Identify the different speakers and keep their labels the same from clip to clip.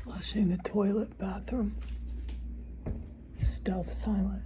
Speaker 1: Flushing the toilet, bathroom. Stealth silent.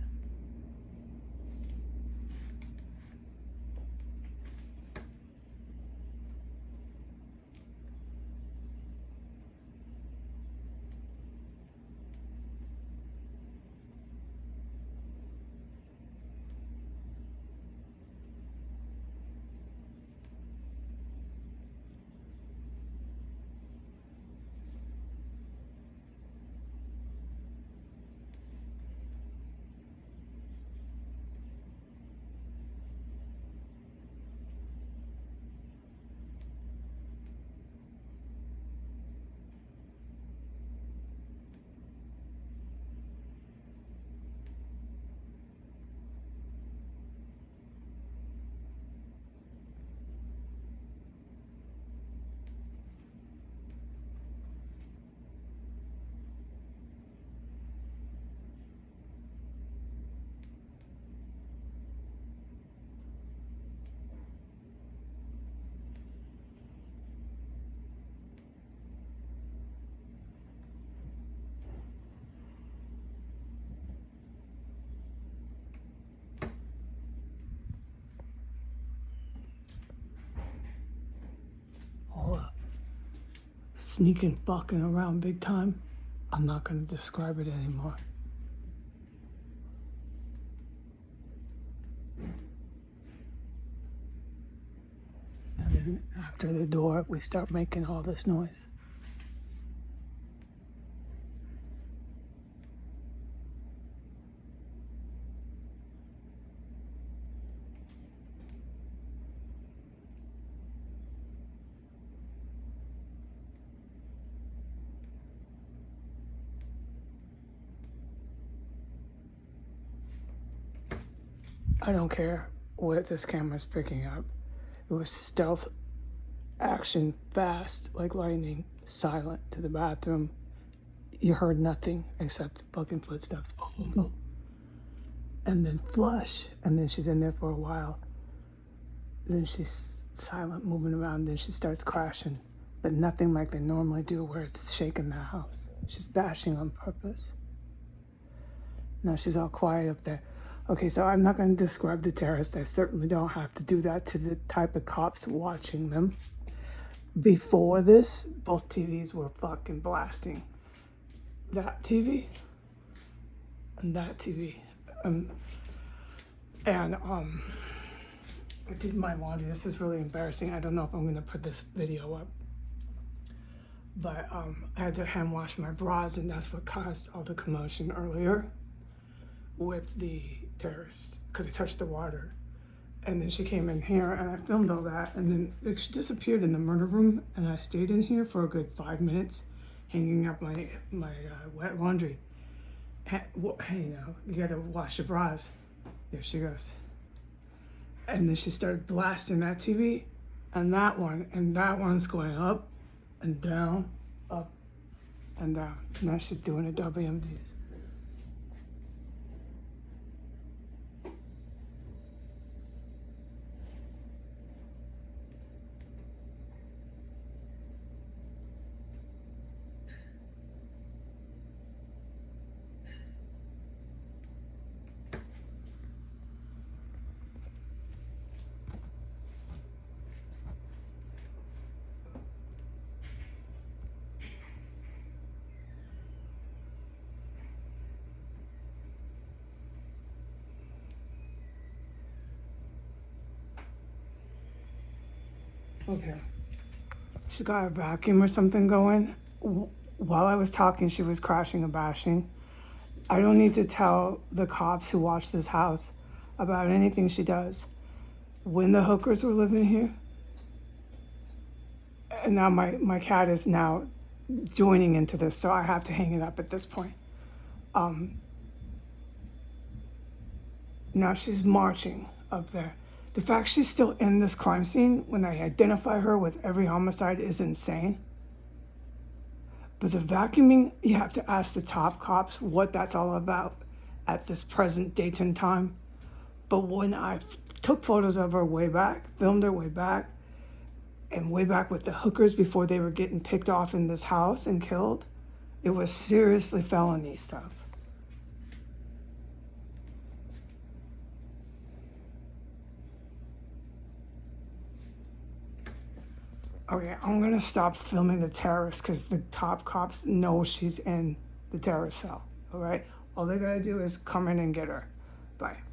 Speaker 1: Sneaking fucking around big time. I'm not going to describe it anymore. And then after the door, we start making all this noise. I don't care what this camera's picking up. It was stealth action, fast like lightning, silent to the bathroom. You heard nothing except fucking footsteps. Boom, boom, boom. And then flush. And then she's in there for a while. Then she's silent, moving around. Then she starts crashing. But nothing like they normally do where it's shaking the house. She's bashing on purpose. Now she's all quiet up there. Okay, so I'm not going to describe the terrorist. I certainly don't have to do that to the type of cops watching them. Before this, both TVs were fucking blasting. That TV and that TV. I did my laundry. This is really embarrassing. I don't know if I'm going to put this video up. But I had to hand wash my bras, and that's what caused all the commotion earlier with the terrorist, because I touched the water. And then she came in here and I filmed all that, and then she disappeared in the murder room, and I stayed in here for a good 5 minutes hanging up my wet laundry. Hey, you know, you gotta wash your bras. There she goes. And then she started blasting that TV and that one's going up and down, up and down. Now she's doing a WMDs. Okay. She's got a vacuum or something going. While I was talking, she was crashing and bashing. I don't need to tell the cops who watch this house about anything she does. When the hookers were living here, and now my cat is now joining into this, so I have to hang it up at this point. Now she's marching up there. The fact she's still in this crime scene when I identify her with every homicide is insane. But the vacuuming, you have to ask the top cops what that's all about at this present date and time. But when I took photos of her way back, filmed her way back, and way back with the hookers before they were getting picked off in this house and killed, It was seriously felony stuff. Okay, I'm gonna stop filming the terrorist because the top cops know she's in the terrorist cell. All right, all they gotta do is come in and get her. Bye.